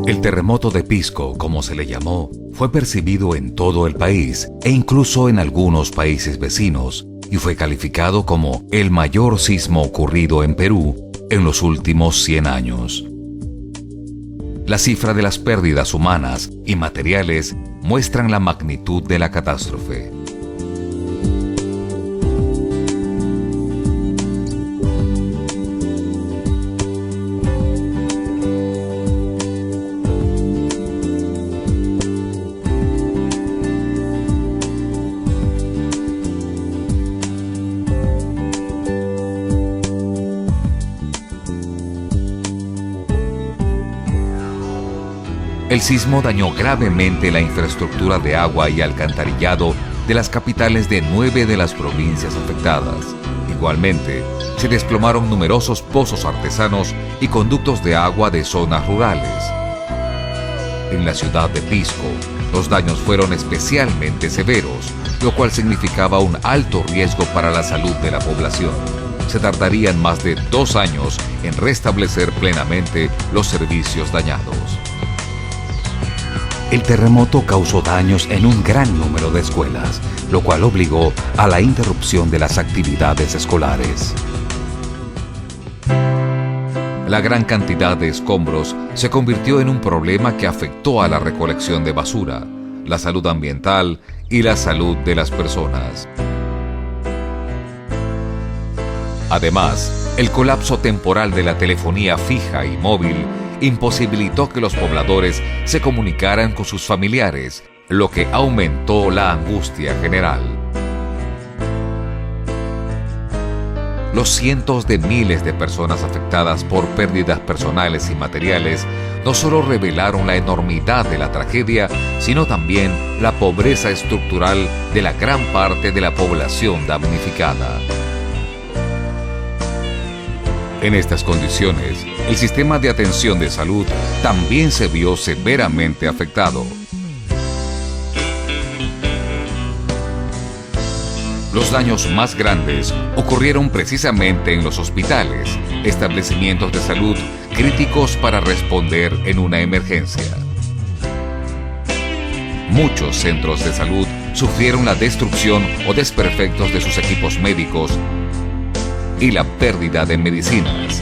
El terremoto de Pisco, como se le llamó, fue percibido en todo el país e incluso en algunos países vecinos, y fue calificado como el mayor sismo ocurrido en Perú en los últimos 100 años. La cifra de las pérdidas humanas y materiales muestran la magnitud de la catástrofe. El sismo dañó gravemente la infraestructura de agua y alcantarillado de las capitales de 9 de las provincias afectadas. Igualmente, se desplomaron numerosos pozos artesanos y conductos de agua de zonas rurales. En la ciudad de Pisco, los daños fueron especialmente severos, lo cual significaba un alto riesgo para la salud de la población. Se tardarían más de 2 años en restablecer plenamente los servicios dañados. El terremoto causó daños en un gran número de escuelas, lo cual obligó a la interrupción de las actividades escolares. La gran cantidad de escombros se convirtió en un problema que afectó a la recolección de basura, la salud ambiental y la salud de las personas. Además, el colapso temporal de la telefonía fija y móvil imposibilitó que los pobladores se comunicaran con sus familiares, lo que aumentó la angustia general. Los cientos de miles de personas afectadas por pérdidas personales y materiales no solo revelaron la enormidad de la tragedia, sino también la pobreza estructural de la gran parte de la población damnificada. En estas condiciones, el sistema de atención de salud también se vio severamente afectado. Los daños más grandes ocurrieron precisamente en los hospitales, establecimientos de salud críticos para responder en una emergencia. Muchos centros de salud sufrieron la destrucción o desperfectos de sus equipos médicos y la pérdida de medicinas.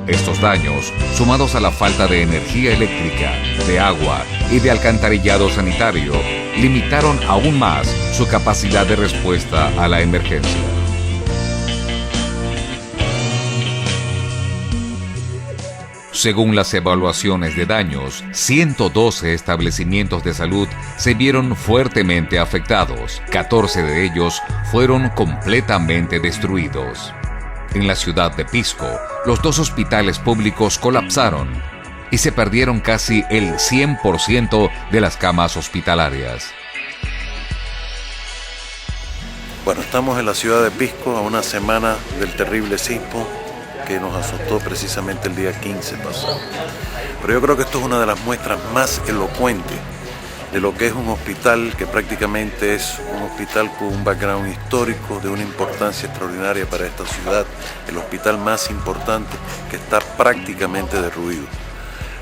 Estos daños, sumados a la falta de energía eléctrica, de agua y de alcantarillado sanitario, limitaron aún más su capacidad de respuesta a la emergencia. Según las evaluaciones de daños, 112 establecimientos de salud se vieron fuertemente afectados. 14 de ellos fueron completamente destruidos. En la ciudad de Pisco, los 2 hospitales públicos colapsaron y se perdieron casi el 100% de las camas hospitalarias. Bueno, estamos en la ciudad de Pisco a una semana del terrible sismo que nos azotó precisamente el día 15 pasado. Pero yo creo que esto es una de las muestras más elocuentes de lo que es un hospital que prácticamente es un hospital con un background histórico de una importancia extraordinaria para esta ciudad, el hospital más importante que está prácticamente derruido.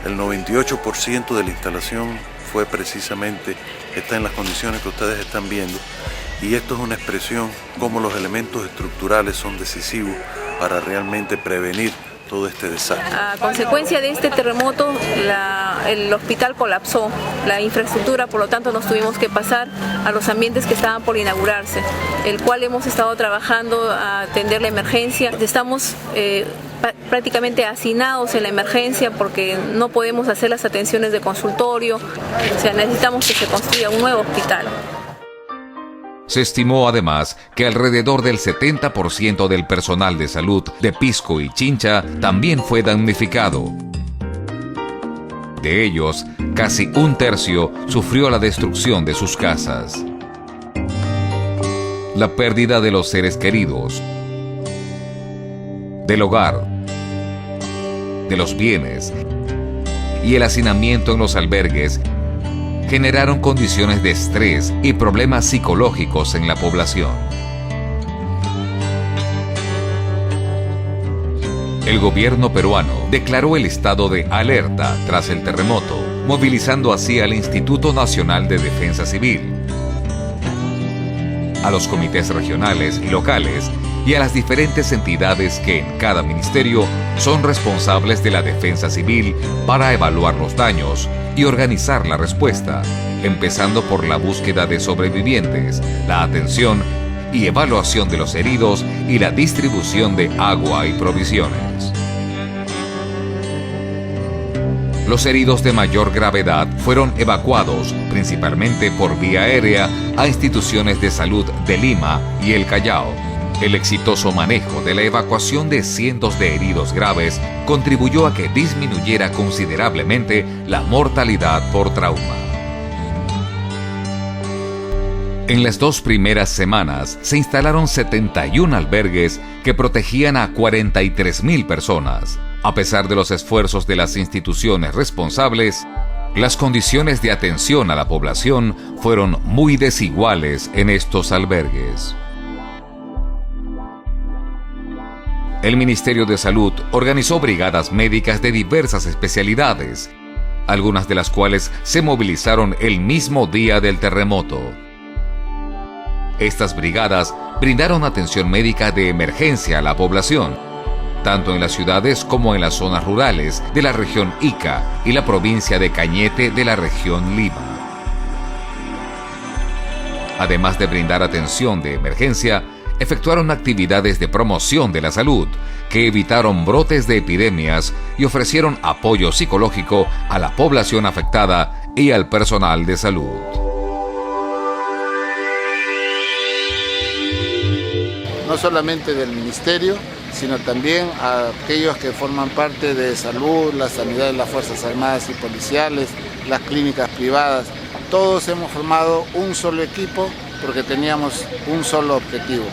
El 98% de la instalación fue precisamente, está en las condiciones que ustedes están viendo, y esto es una expresión cómo los elementos estructurales son decisivos para realmente prevenir todo este desastre. A consecuencia de este terremoto, el hospital colapsó, la infraestructura, por lo tanto nos tuvimos que pasar a los ambientes que estaban por inaugurarse, el cual hemos estado trabajando a atender la emergencia. Estamos prácticamente hacinados en la emergencia porque no podemos hacer las atenciones de consultorio. O sea, necesitamos que se construya un nuevo hospital. Se estimó además que alrededor del 70% del personal de salud de Pisco y Chincha también fue damnificado. De ellos, casi un tercio sufrió la destrucción de sus casas. La pérdida de los seres queridos, del hogar, de los bienes y el hacinamiento en los albergues generaron condiciones de estrés y problemas psicológicos en la población. El gobierno peruano declaró el estado de alerta tras el terremoto, movilizando así al Instituto Nacional de Defensa Civil, a los comités regionales y locales y a las diferentes entidades que en cada ministerio son responsables de la defensa civil para evaluar los daños y organizar la respuesta, empezando por la búsqueda de sobrevivientes, la atención y evaluación de los heridos y la distribución de agua y provisiones. Los heridos de mayor gravedad fueron evacuados, principalmente por vía aérea, a instituciones de salud de Lima y el Callao. El exitoso manejo de la evacuación de cientos de heridos graves contribuyó a que disminuyera considerablemente la mortalidad por trauma. En las 2 primeras semanas se instalaron 71 albergues que protegían a 43.000 personas. A pesar de los esfuerzos de las instituciones responsables, las condiciones de atención a la población fueron muy desiguales en estos albergues. El Ministerio de Salud organizó brigadas médicas de diversas especialidades, algunas de las cuales se movilizaron el mismo día del terremoto. Estas brigadas brindaron atención médica de emergencia a la población, tanto en las ciudades como en las zonas rurales de la región Ica y la provincia de Cañete de la región Lima. Además de brindar atención de emergencia, efectuaron actividades de promoción de la salud que evitaron brotes de epidemias y ofrecieron apoyo psicológico a la población afectada y al personal de salud. No solamente del Ministerio, sino también a aquellos que forman parte de salud, la sanidad de las Fuerzas Armadas y Policiales, las clínicas privadas. Todos hemos formado un solo equipo porque teníamos un solo objetivo.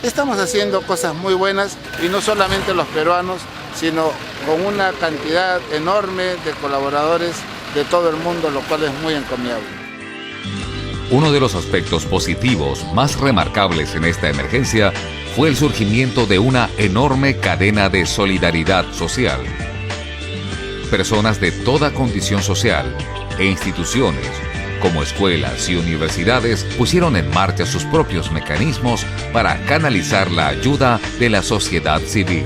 Estamos haciendo cosas muy buenas y no solamente los peruanos, sino con una cantidad enorme de colaboradores de todo el mundo, lo cual es muy encomiable. Uno de los aspectos positivos más remarcables en esta emergencia fue el surgimiento de una enorme cadena de solidaridad social. Personas de toda condición social e instituciones, como escuelas y universidades, pusieron en marcha sus propios mecanismos para canalizar la ayuda de la sociedad civil.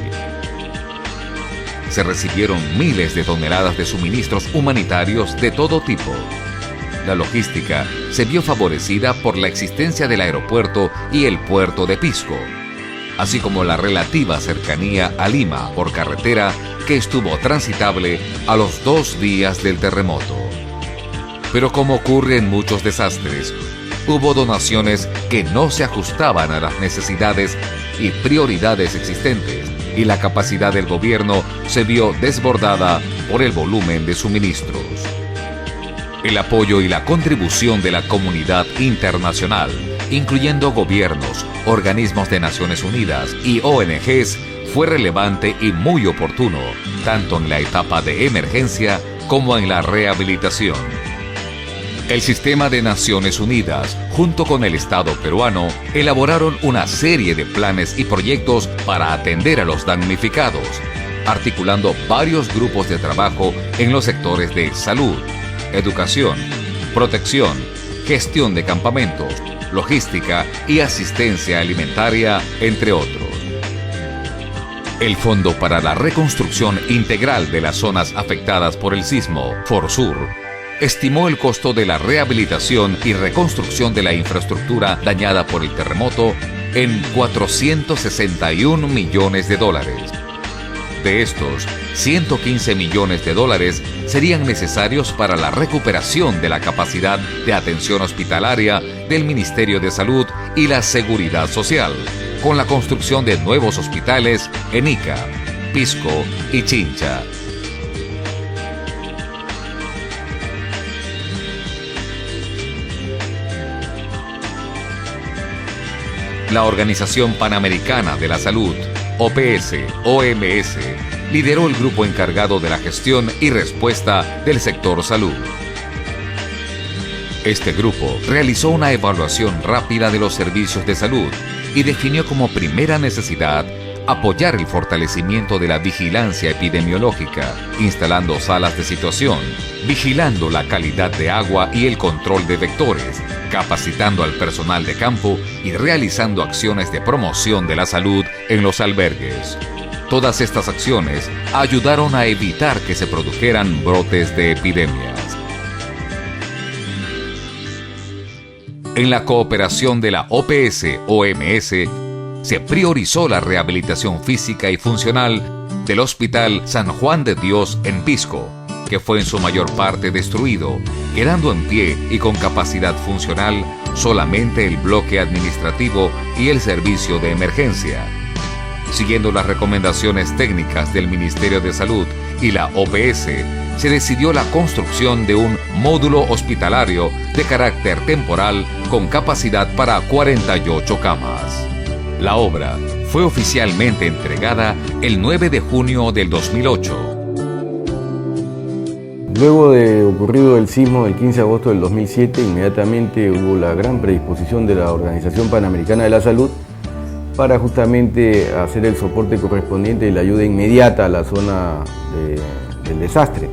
Se recibieron miles de toneladas de suministros humanitarios de todo tipo. La logística se vio favorecida por la existencia del aeropuerto y el puerto de Pisco, así como la relativa cercanía a Lima por carretera que estuvo transitable a los 2 días del terremoto. Pero como ocurre en muchos desastres, hubo donaciones que no se ajustaban a las necesidades y prioridades existentes, y la capacidad del gobierno se vio desbordada por el volumen de suministros. El apoyo y la contribución de la comunidad internacional, incluyendo gobiernos, organismos de Naciones Unidas y ONGs, fue relevante y muy oportuno, tanto en la etapa de emergencia como en la rehabilitación. El sistema de Naciones Unidas, junto con el Estado peruano, elaboraron una serie de planes y proyectos para atender a los damnificados, articulando varios grupos de trabajo en los sectores de salud, educación, protección, gestión de campamentos, logística y asistencia alimentaria, entre otros. El Fondo para la Reconstrucción Integral de las Zonas Afectadas por el Sismo, FORSUR, estimó el costo de la rehabilitación y reconstrucción de la infraestructura dañada por el terremoto en $461 millones. De estos, 115 millones de dólares serían necesarios para la recuperación de la capacidad de atención hospitalaria del Ministerio de Salud y la Seguridad Social, con la construcción de nuevos hospitales en Ica, Pisco y Chincha. La Organización Panamericana de la Salud, OPS-OMS, lideró el grupo encargado de la gestión y respuesta del sector salud. Este grupo realizó una evaluación rápida de los servicios de salud y definió como primera necesidad apoyar el fortalecimiento de la vigilancia epidemiológica, instalando salas de situación, vigilando la calidad de agua y el control de vectores, capacitando al personal de campo y realizando acciones de promoción de la salud en los albergues. Todas estas acciones ayudaron a evitar que se produjeran brotes de epidemias. En la cooperación de la OPS-OMS, se priorizó la rehabilitación física y funcional del Hospital San Juan de Dios en Pisco, que fue en su mayor parte destruido, quedando en pie y con capacidad funcional solamente el bloque administrativo y el servicio de emergencia. Siguiendo las recomendaciones técnicas del Ministerio de Salud y la OPS, se decidió la construcción de un módulo hospitalario de carácter temporal con capacidad para 48 camas. La obra fue oficialmente entregada el 9 de junio del 2008. Luego de ocurrido el sismo del 15 de agosto del 2007, inmediatamente hubo la gran predisposición de la Organización Panamericana de la Salud para justamente hacer el soporte correspondiente y la ayuda inmediata a la zona del desastre.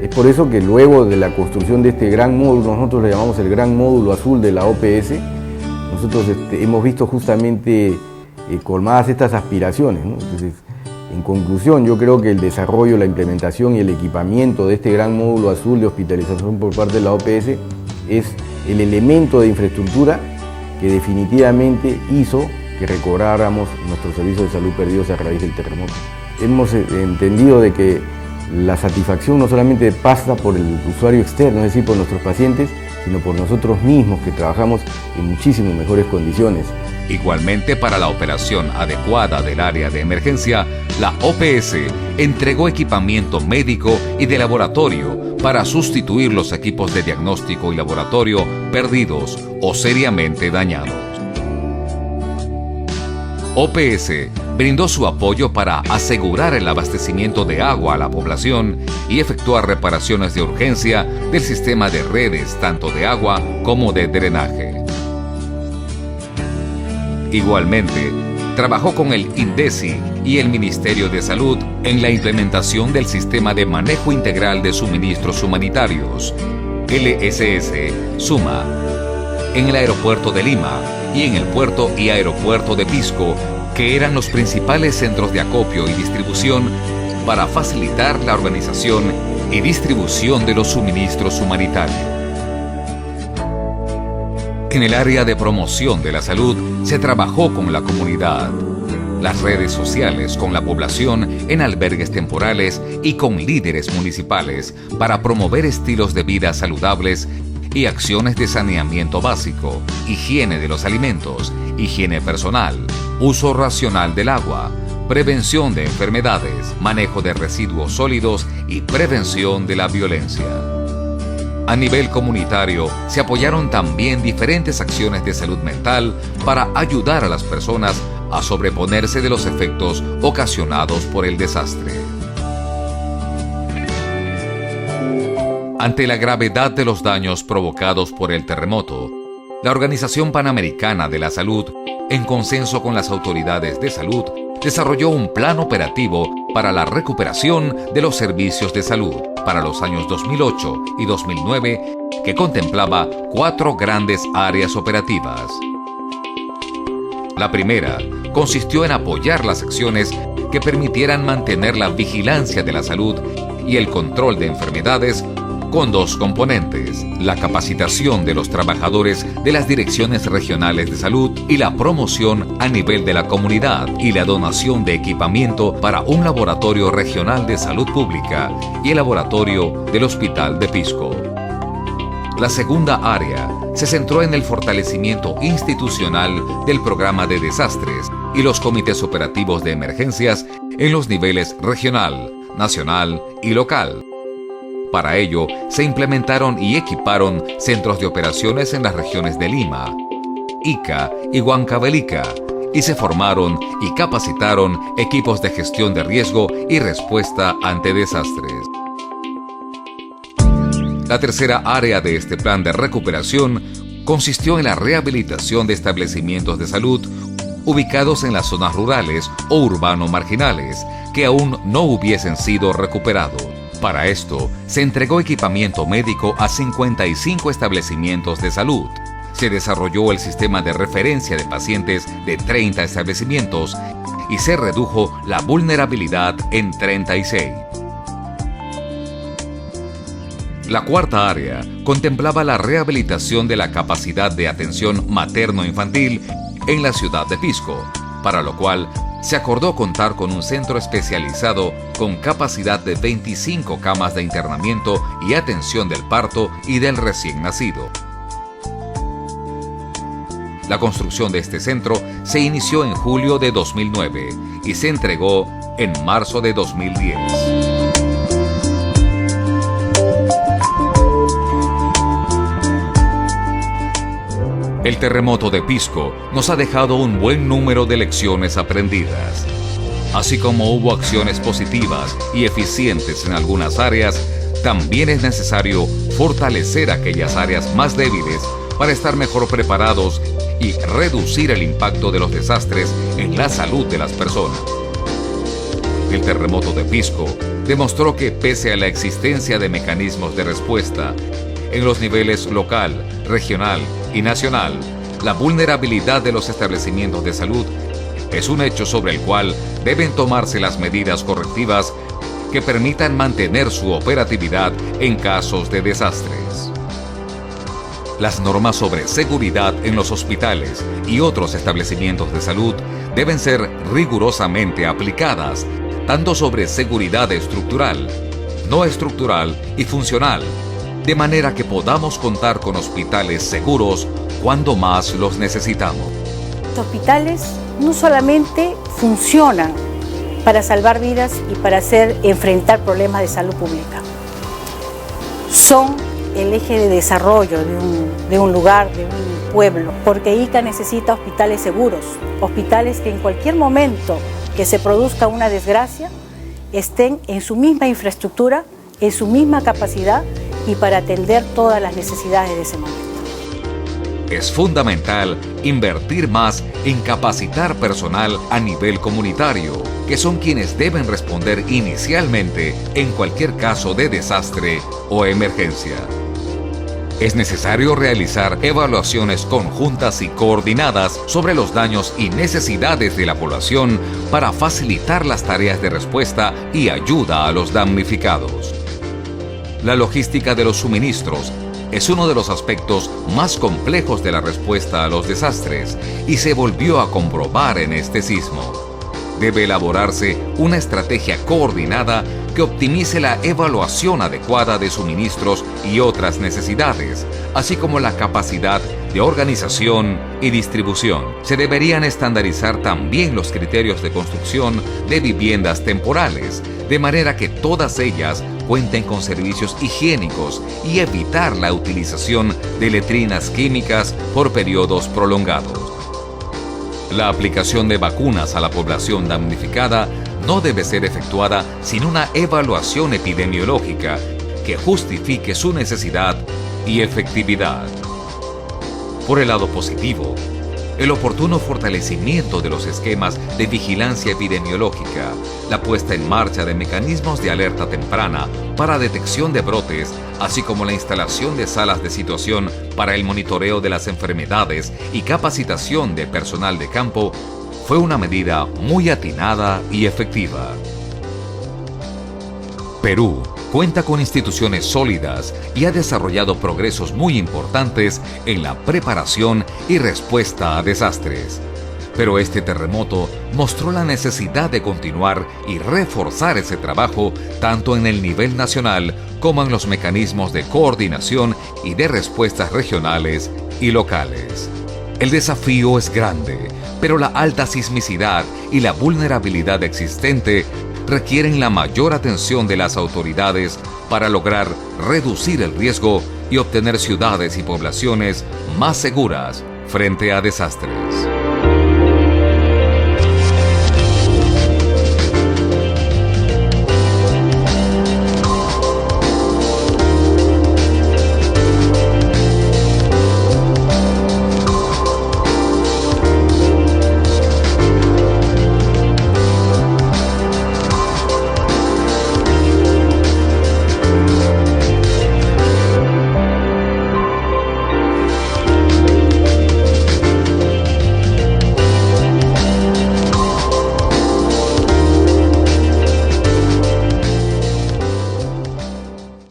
Es por eso que luego de la construcción de este gran módulo, nosotros le llamamos el gran módulo azul de la OPS, nosotros hemos visto justamente colmadas estas aspiraciones, ¿no? Entonces, en conclusión, yo creo que el desarrollo, la implementación y el equipamiento de este gran módulo azul de hospitalización por parte de la OPS es el elemento de infraestructura que definitivamente hizo que recobráramos nuestros servicios de salud perdidos a raíz del terremoto. Hemos entendido de que la satisfacción no solamente pasa por el usuario externo, es decir, por nuestros pacientes, sino por nosotros mismos que trabajamos en muchísimas mejores condiciones. Igualmente, para la operación adecuada del área de emergencia, la OPS entregó equipamiento médico y de laboratorio para sustituir los equipos de diagnóstico y laboratorio perdidos o seriamente dañados. OPS brindó su apoyo para asegurar el abastecimiento de agua a la población y efectuar reparaciones de urgencia del sistema de redes tanto de agua como de drenaje. Igualmente, trabajó con el INDECI y el Ministerio de Salud en la implementación del Sistema de Manejo Integral de Suministros Humanitarios, LSS-SUMA, en el aeropuerto de Lima y en el puerto y aeropuerto de Pisco, que eran los principales centros de acopio y distribución para facilitar la organización y distribución de los suministros humanitarios. En el área de promoción de la salud se trabajó con la comunidad, las redes sociales con la población en albergues temporales y con líderes municipales para promover estilos de vida saludables y acciones de saneamiento básico, higiene de los alimentos, higiene personal, uso racional del agua, prevención de enfermedades, manejo de residuos sólidos y prevención de la violencia. A nivel comunitario, se apoyaron también diferentes acciones de salud mental para ayudar a las personas a sobreponerse de los efectos ocasionados por el desastre. Ante la gravedad de los daños provocados por el terremoto, la Organización Panamericana de la Salud, en consenso con las autoridades de salud, desarrolló un plan operativo para la recuperación de los servicios de salud para los años 2008 y 2009, que contemplaba 4 grandes áreas operativas. La primera consistió en apoyar las acciones que permitieran mantener la vigilancia de la salud y el control de enfermedades con dos componentes: la capacitación de los trabajadores de las direcciones regionales de salud y la promoción a nivel de la comunidad y la donación de equipamiento para un laboratorio regional de salud pública y el laboratorio del Hospital de Pisco. La segunda área se centró en el fortalecimiento institucional del programa de desastres y los comités operativos de emergencias en los niveles regional, nacional y local. Para ello, se implementaron y equiparon centros de operaciones en las regiones de Lima, Ica y Huancavelica, y se formaron y capacitaron equipos de gestión de riesgo y respuesta ante desastres. La tercera área de este plan de recuperación consistió en la rehabilitación de establecimientos de salud ubicados en las zonas rurales o urbano-marginales que aún no hubiesen sido recuperados. Para esto, se entregó equipamiento médico a 55 establecimientos de salud. Se desarrolló el sistema de referencia de pacientes de 30 establecimientos y se redujo la vulnerabilidad en 36. La cuarta área contemplaba la rehabilitación de la capacidad de atención materno-infantil en la ciudad de Pisco, para lo cual se acordó contar con un centro especializado con capacidad de 25 camas de internamiento y atención del parto y del recién nacido. La construcción de este centro se inició en julio de 2009 y se entregó en marzo de 2010. El terremoto de Pisco nos ha dejado un buen número de lecciones aprendidas. Así como hubo acciones positivas y eficientes en algunas áreas, también es necesario fortalecer aquellas áreas más débiles para estar mejor preparados y reducir el impacto de los desastres en la salud de las personas. El terremoto de Pisco demostró que pese a la existencia de mecanismos de respuesta en los niveles local, regional y nacional, la vulnerabilidad de los establecimientos de salud es un hecho sobre el cual deben tomarse las medidas correctivas que permitan mantener su operatividad en casos de desastres. Las normas sobre seguridad en los hospitales y otros establecimientos de salud deben ser rigurosamente aplicadas, tanto sobre seguridad estructural, no estructural y funcional, de manera que podamos contar con hospitales seguros cuando más los necesitamos. Los hospitales no solamente funcionan para salvar vidas y para enfrentar problemas de salud pública, son el eje de desarrollo de un lugar, de un pueblo, porque Ica necesita hospitales seguros, hospitales que en cualquier momento que se produzca una desgracia estén en su misma infraestructura, en su misma capacidad y para atender todas las necesidades de ese momento. Es fundamental invertir más en capacitar personal a nivel comunitario, que son quienes deben responder inicialmente en cualquier caso de desastre o emergencia. Es necesario realizar evaluaciones conjuntas y coordinadas sobre los daños y necesidades de la población para facilitar las tareas de respuesta y ayuda a los damnificados. La logística de los suministros es uno de los aspectos más complejos de la respuesta a los desastres y se volvió a comprobar en este sismo. Debe elaborarse una estrategia coordinada que optimice la evaluación adecuada de suministros y otras necesidades, así como la capacidad de organización y distribución. Se deberían estandarizar también los criterios de construcción de viviendas temporales, de manera que todas ellas cuenten con servicios higiénicos y evitar la utilización de letrinas químicas por periodos prolongados. La aplicación de vacunas a la población damnificada no debe ser efectuada sin una evaluación epidemiológica que justifique su necesidad y efectividad. Por el lado positivo, el oportuno fortalecimiento de los esquemas de vigilancia epidemiológica, la puesta en marcha de mecanismos de alerta temprana para detección de brotes, así como la instalación de salas de situación para el monitoreo de las enfermedades y capacitación de personal de campo, fue una medida muy atinada y efectiva. Perú cuenta con instituciones sólidas y ha desarrollado progresos muy importantes en la preparación y respuesta a desastres. Pero este terremoto mostró la necesidad de continuar y reforzar ese trabajo tanto en el nivel nacional como en los mecanismos de coordinación y de respuestas regionales y locales. El desafío es grande, pero la alta sismicidad y la vulnerabilidad existente requieren la mayor atención de las autoridades para lograr reducir el riesgo y obtener ciudades y poblaciones más seguras frente a desastres.